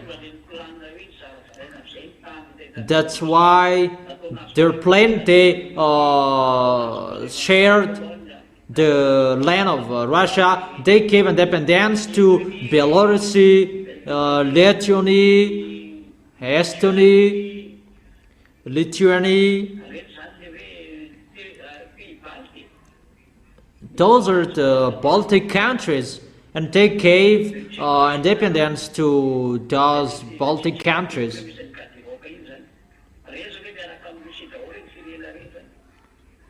That's why their plan, they shared the land of Russia. They gave independence to Belarus, Lithuania, Estonia, Lithuania. Those are the Baltic countries, and they gave independence to those Baltic countries.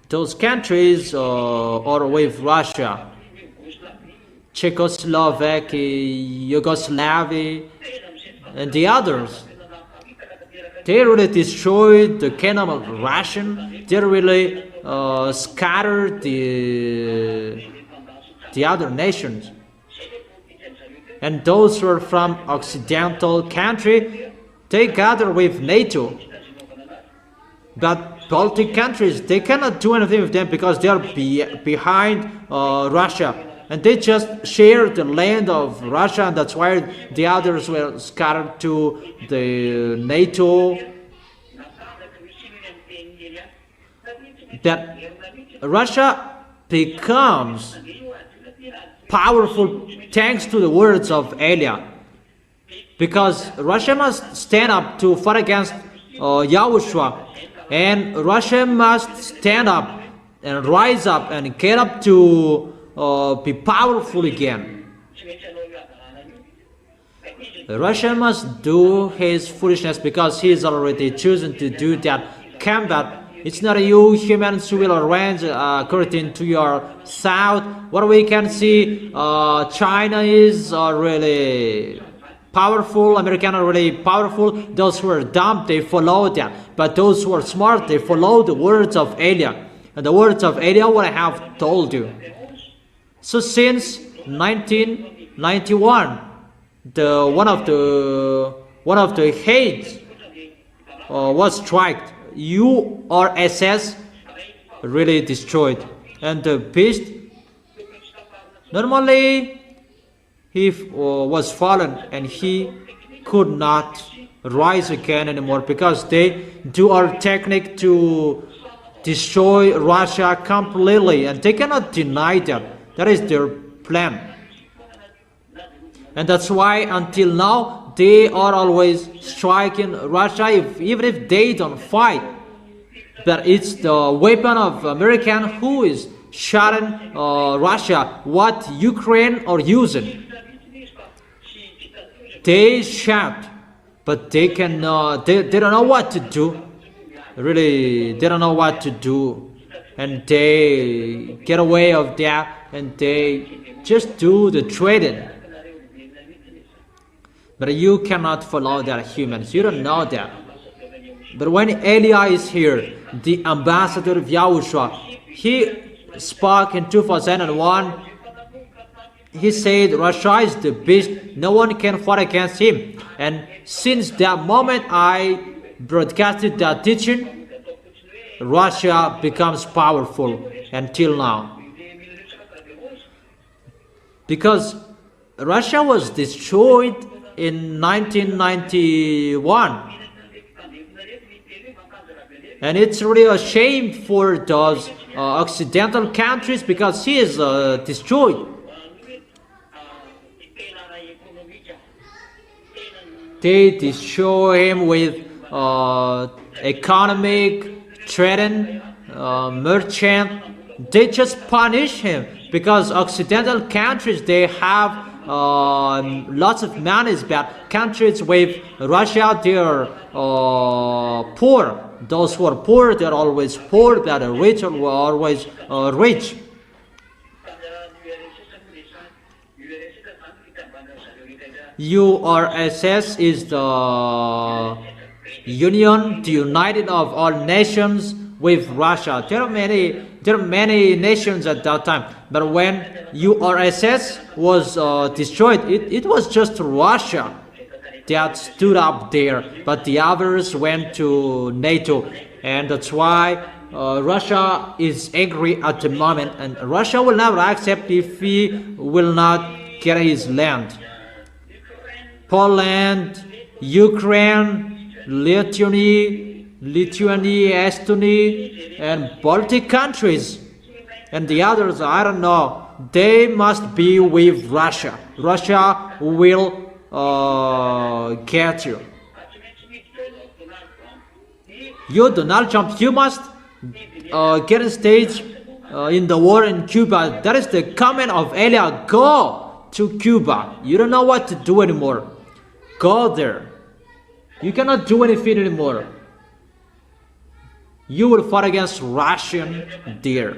Those countries are with Russia: Czechoslovakia, Yugoslavia, and the others. They really destroyed the kingdom of Russia. They really scattered the other nations. And those who are from Occidental country, they gather with NATO. But Baltic countries, they cannot do anything with them because they are behind Russia. And they just share the land of Russia, and that's why the others were scattered to the NATO. That Russia becomes powerful thanks to the words of Elia. Because Russia must stand up to fight against YAHOSHUA. And Russia must stand up and rise up and get up to be powerful again. Russia must do his foolishness because he is already chosen to do that combat. It's not you humans who will arrange according to your south. What we can see, China is really powerful, Americans are really powerful. Those who are dumb, they follow that. But those who are smart, they follow the words of Elia. And the words of Elia, what I have told you. So since 1991, one of the heads was struck. URSS really destroyed, and the beast normally he was fallen and he could not rise again anymore because they do our technique to destroy Russia completely, and they cannot deny that. That is their plan. And that's why until now they are always striking Russia, even if they don't fight. But it's the weapon of American who is shooting Russia, what Ukraine are using. They shout, but they don't know what to do. Really, they don't know what to do. And they get away of that, and they just do the trading. But you cannot follow that, humans. You don't know that. But when Elia is here, the ambassador of YAHOSHUA, he spoke in 2001. He said Russia is the beast. No one can fight against him. And since that moment I broadcasted that teaching, Russia becomes powerful until now. Because Russia was destroyed in 1991, and it's really a shame for those Occidental countries because he is destroyed. They destroy him with economic, trading, merchant. They just punish him because Occidental countries, they have lots of money, but countries with Russia, they are poor. Those who are poor, they are always poor, but the rich are always rich. URSS is the Union, the United of all nations with Russia. There are many nations at that time, but when URSS was destroyed, it was just Russia that stood up there, but the others went to NATO. And that's why Russia is angry at the moment, and Russia will never accept if he will not get his land. Poland, Ukraine, Lithuania, Estonia, and Baltic countries, and the others, I don't know, they must be with Russia. Russia will get you. You, Donald Trump, you must get a stage in the war in Cuba. That is the comment of Elia. Go to Cuba. You don't know what to do anymore. Go there. You cannot do anything anymore. You will fight against Russian there.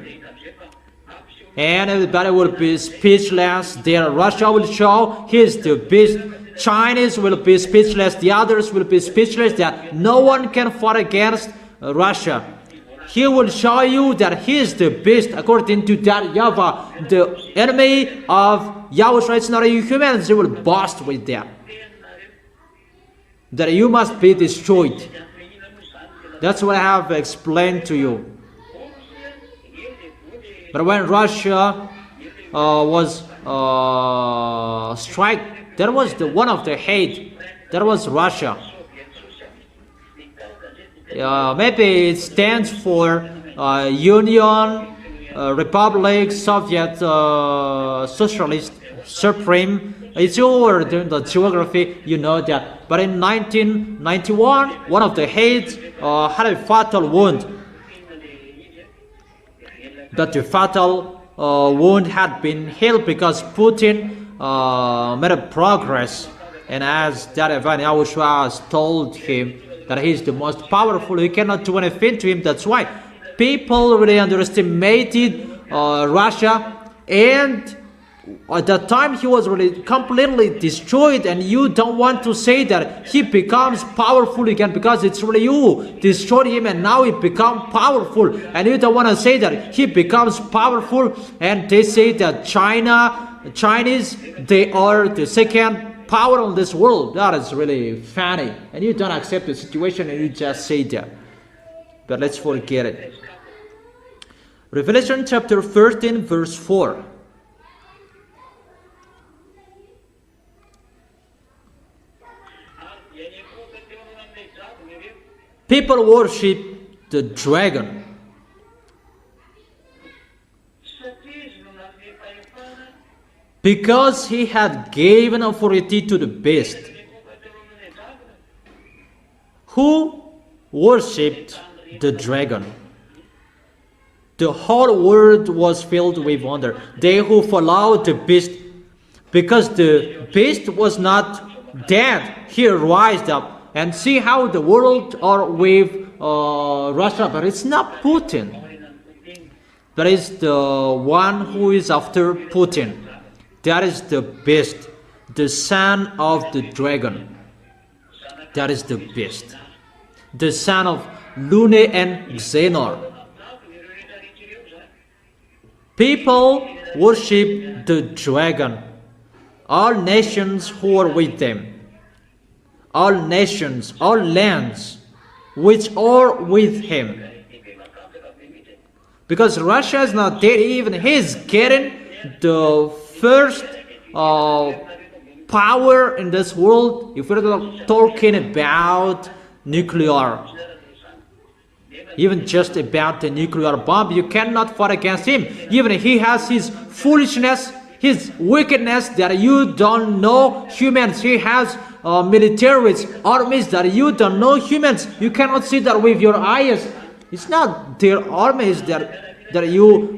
And everybody will be speechless there. Russia will show he is the best. Chinese will be speechless. The others will be speechless that no one can fight against Russia. He will show you that he is the best according to that YAHVAH. The enemy of YAHOSHUA is not a human. They will burst with that. That you must be destroyed. That's what I have explained to you. But when Russia was struck, that was the one of the hate. That was Russia. Maybe it stands for Union, Republic, Soviet, Socialist, Supreme. It's over during the geography, you know that. But in 1991, one of the heads had a fatal wound. But the fatal wound had been healed because Putin made a progress. And as that event, YAHOSHUA has told him that he is the most powerful, he cannot do anything to him. That's why people really underestimated Russia, and at that time he was really completely destroyed, and you don't want to say that he becomes powerful again because it's really you destroyed him and now he becomes powerful, and you don't want to say that he becomes powerful. And they say that Chinese, they are the second power on this world. That is really funny, and you don't accept the situation and you just say that. But let's forget it. Revelation chapter 13 verse 4. People worship the dragon because he had given authority to the beast. Who worshipped the dragon? The whole world was filled with wonder. They who followed the beast, because the beast was not dead, he rised up. And see how the world are with Russia, but it's not Putin. But it's the one who is after Putin. That is the beast, the son of the dragon. That is the beast, the son of Lune and Xenor. People worship the dragon. All nations who are with them. All nations, all lands which are with him. Because Russia is not dead, even he is getting the first power in this world. If we're talking about nuclear, even just about the nuclear bomb, you cannot fight against him. Even he has his foolishness, his wickedness that you don't know humans. He has militaries, armies that you don't know humans. You cannot see that with your eyes. It's not their armies that you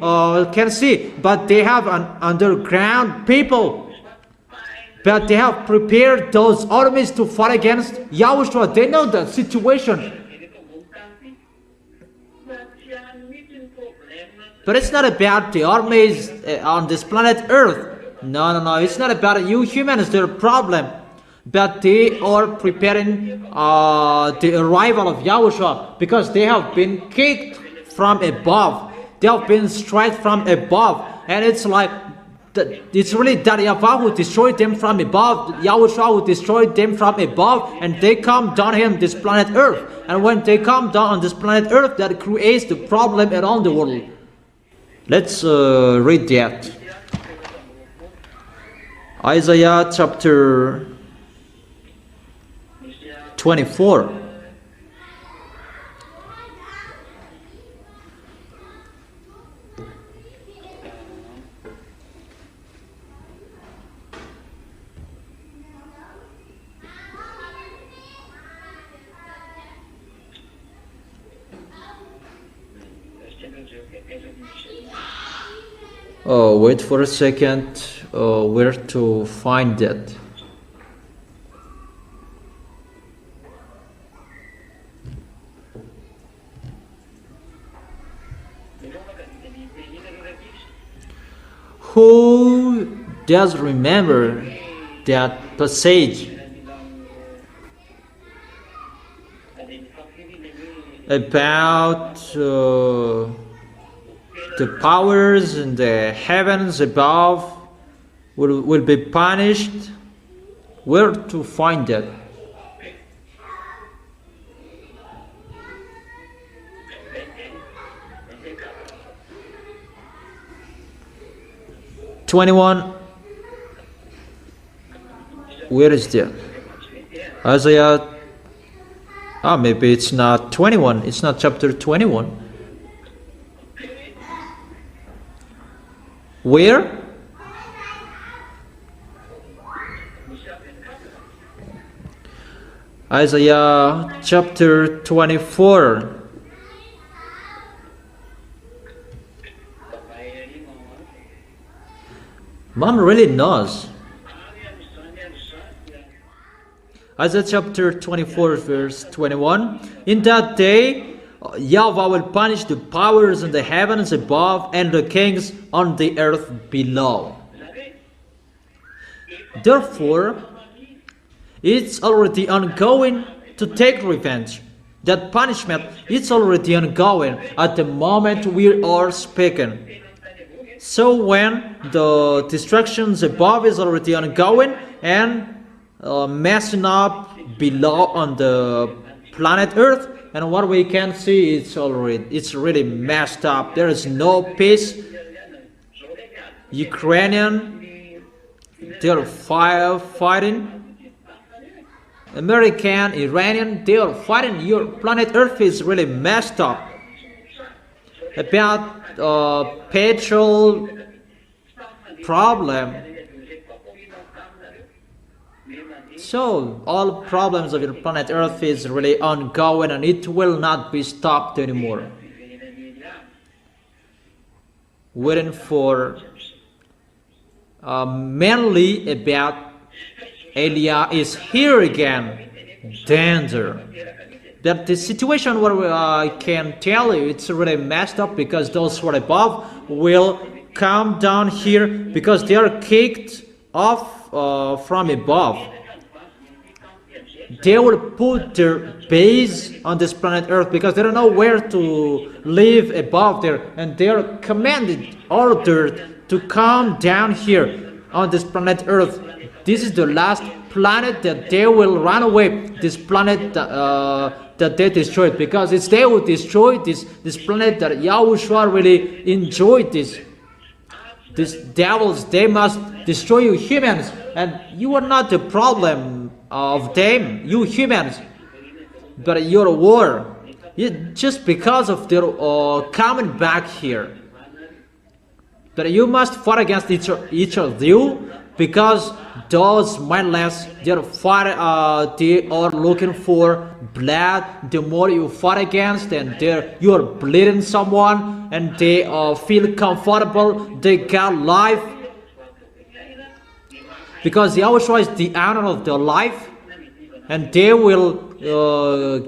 can see, but they have an underground people. But they have prepared those armies to fight against YAHOSHUA. They know the situation. But it's not about the armies on this planet Earth. No. It's not about you humans, their problem. But they are preparing the arrival of YAHOSHUA, because they have been kicked from above. They have been struck from above. And it's like it's really that YAHVAH who destroyed them from above, YAHOSHUA who destroyed them from above, and they come down here on this planet Earth. And when they come down on this planet Earth, that creates the problem around the world. Let's read that. Isaiah chapter 24. Wait for a second, where to find that. Who does remember that passage about the powers in the heavens above will be punished? Where to find that? (21). Where is that? Isaiah. Maybe it's not 21. It's not chapter 21. Where? Isaiah chapter 24. Mom really knows. Isaiah chapter 24 verse 21. In that day, YAHVAH will punish the powers in the heavens above and the kings on the earth below. Therefore, it's already ongoing to take revenge. That punishment is already ongoing at the moment we are speaking. So when the destructions above is already ongoing and messing up below on the planet Earth, and what we can see, it's really messed up. There is no peace. Ukrainian, they're fighting. American, Iranian, they are fighting. Your planet Earth is really messed up. About petrol problem. So all problems of your planet Earth is really ongoing, and it will not be stopped anymore. Waiting for mainly about Elia is here again. Danger. That the situation where I can tell you it's really messed up, because those who are above will come down here because they are kicked off from above. They will put their base on this planet Earth because they don't know where to live above there, and they are commanded, ordered to come down here on this planet Earth. This is the last planet that they will run away. This planet that they destroyed, because it's they who destroyed this planet that YAHOSHUA really enjoyed this. These devils, they must destroy you humans, and you are not the problem of them, you humans, but your war, just because of their coming back here. But you must fight against each of you, because those mindless, they are looking for blood. The more you fight against, and you are bleeding someone, and they feel comfortable, they got life. Because YAHOSHUA is the honor of their life, and they will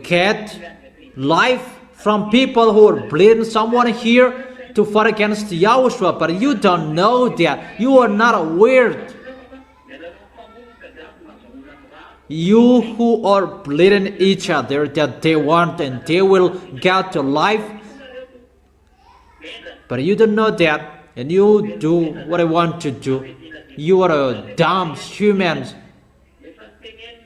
get life from people who are bleeding someone here to fight against YAHOSHUA. But you don't know that. You are not aware. You who are bleeding each other, that they want and they will get to life. But you don't know that and you do what I want to do. You are a dumb human.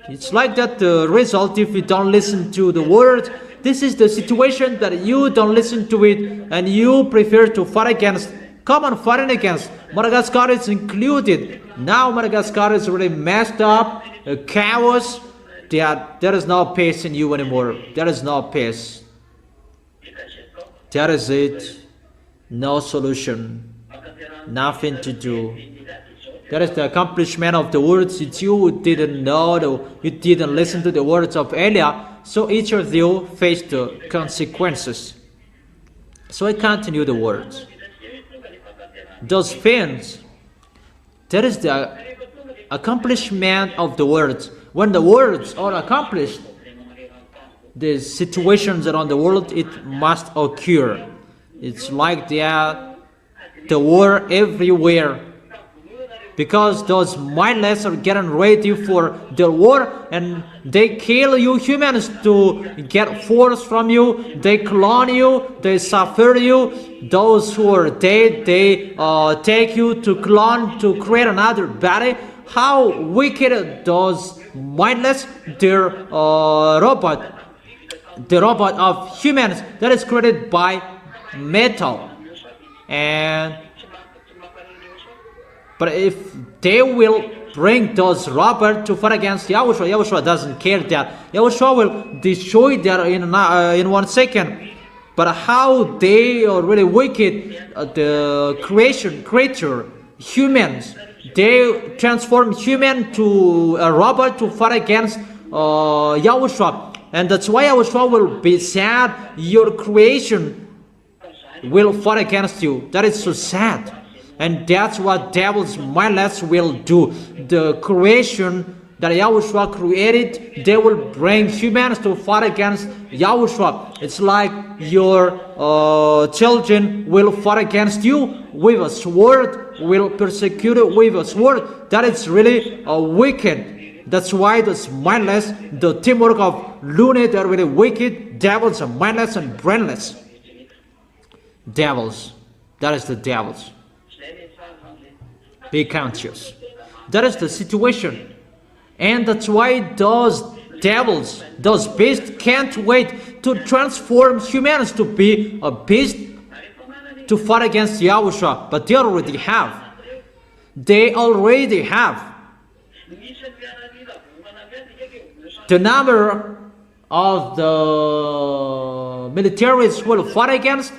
It's like that the result if you don't listen to the word. This is the situation that you don't listen to it and you prefer to fight against. Come on, fighting against. Madagascar is included. Now Madagascar is really messed up, chaos. There is no peace in you anymore. There is no peace. That is it. No solution. Nothing to do. That is the accomplishment of the words that you didn't know, you didn't listen to the words of Elia, so each of you faced the consequences. So I continue the words. Those things, that is the accomplishment of the words. When the words are accomplished, the situations around the world, it must occur. It's like the war everywhere. Because those mindless are getting ready for the war and they kill you humans to get force from you, they clone you, they suffer you. Those who are dead, they take you to clone to create another body. How wicked those mindless, their robot, the robot of humans that is created by metal. But if they will bring those robots to fight against Yahushua, Yahushua doesn't care that. Yahushua will destroy that in 1 second. But how they are really wicked, the creature, humans, they transform human to a robot to fight against Yahushua. And that's why Yahushua will be sad. Your creation will fight against you. That is so sad. And that's what devils mindless will do. The creation that Yahushua created, they will bring humans to fight against Yahushua. It's like your children will fight against you with a sword, will persecute you with a sword. That is really wicked. That's why those mindless, the teamwork of Lune, they're really wicked. Devils are mindless and brainless. Devils. That is the devils. Be conscious. That is the situation. And that's why those devils, those beasts can't wait to transform humans to be a beast to fight against Yahushua. But they already have. They already have. The number of the militaries will fight against,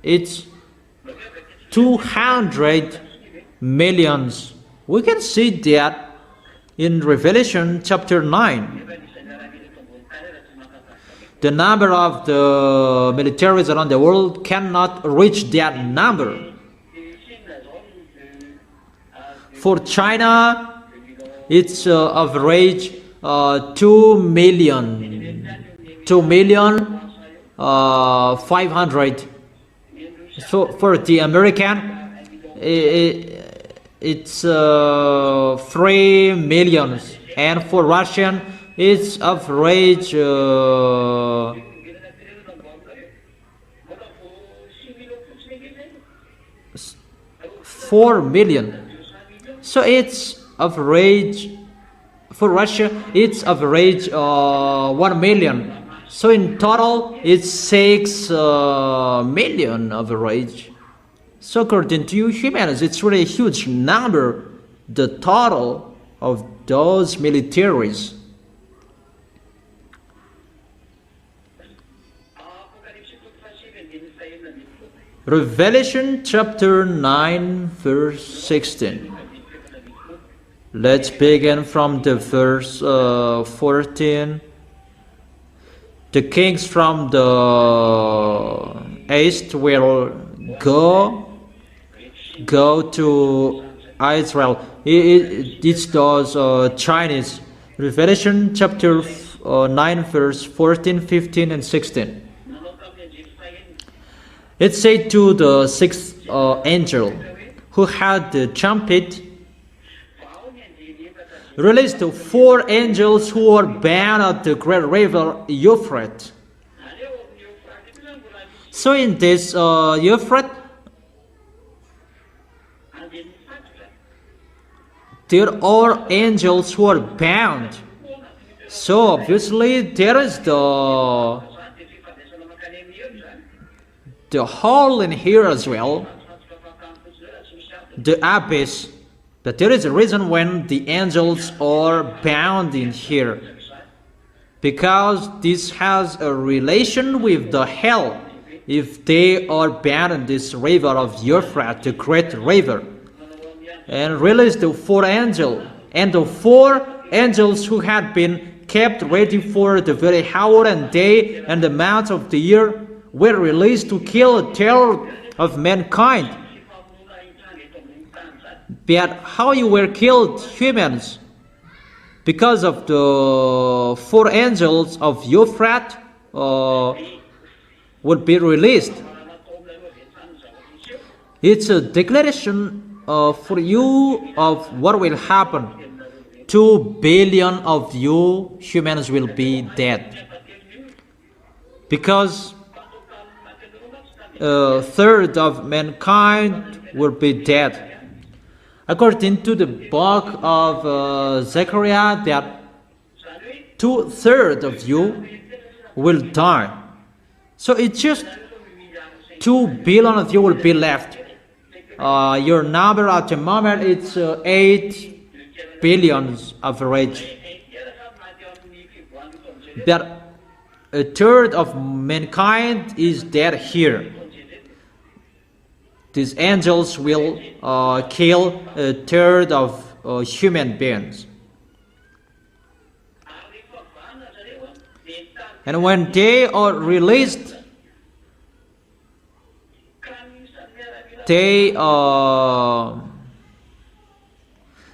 it's 200 millions. We can see that in Revelation chapter 9. The number of the militaries around the world cannot reach that number. For China, it's average 2 million 500. So for the American, it's 3 millions, and for Russian, it's average 4 million. So it's average for Russia. It's average 1 million. So in total, it's 6 million average. So according to you humans, it's really a huge number, the total of those militaries. Revelation chapter 9 verse 16. Let's begin from the verse 14. The kings from the east will go to Israel. It's those Chinese. Revelation chapter 9 verse 14, 15 and 16. It said to the sixth angel who had the trumpet, released the 4 angels who are bound at the great river Euphrates. So in this Euphrates, there are angels who are bound. So obviously there is the hole in here as well, the abyss. But there is a reason when the angels are bound in here, because this has a relation with the hell. If they are bound in this river of Euphrates, the great river, and release the four angels, and the four angels who had been kept ready for the very hour and day and the months of the year were released to kill the terror of mankind. But how you were killed, humans? Because of the four angels of Euphrates would be released. It's a declaration for you of what will happen. 2 billion of you humans will be dead, because a third of mankind will be dead. According to the book of Zechariah, that 2/3 of you will die. So it's just 2 billion of you will be left. Your number at the moment it's 8 billions average. That a third of mankind is dead here. These angels will kill a third of human beings. And when they are released, they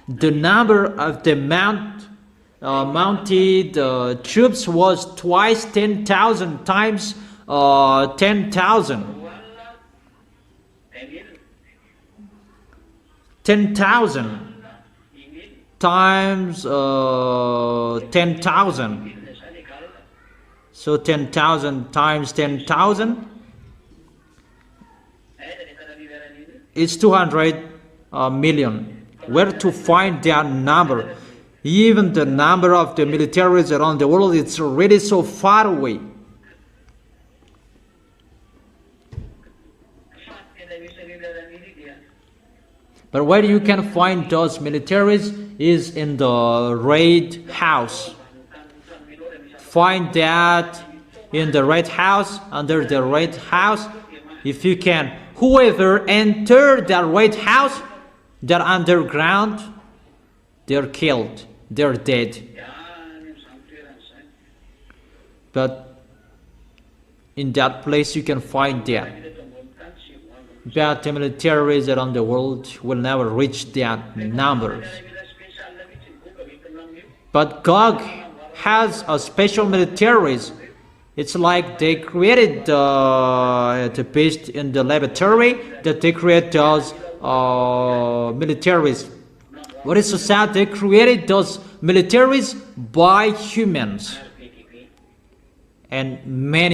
the number of the mounted troops was twice 10,000 times 10,000. 10,000 times 10,000. So 10,000 times 10,000 is 200 million. Where to find that number? Even the number of the militaries around the world, it's already so far away. But where you can find those militaries is in the Red House. Find that in the Red House, under the Red House, if you can. Whoever entered the Red House, they're underground, they're killed, they're dead. But in that place you can find that. But the militaries around the world will never reach that numbers. But God has a special militaries. It's like they created the beast in the laboratory, that they create those militaries. What is so sad? They created those militaries by humans, and many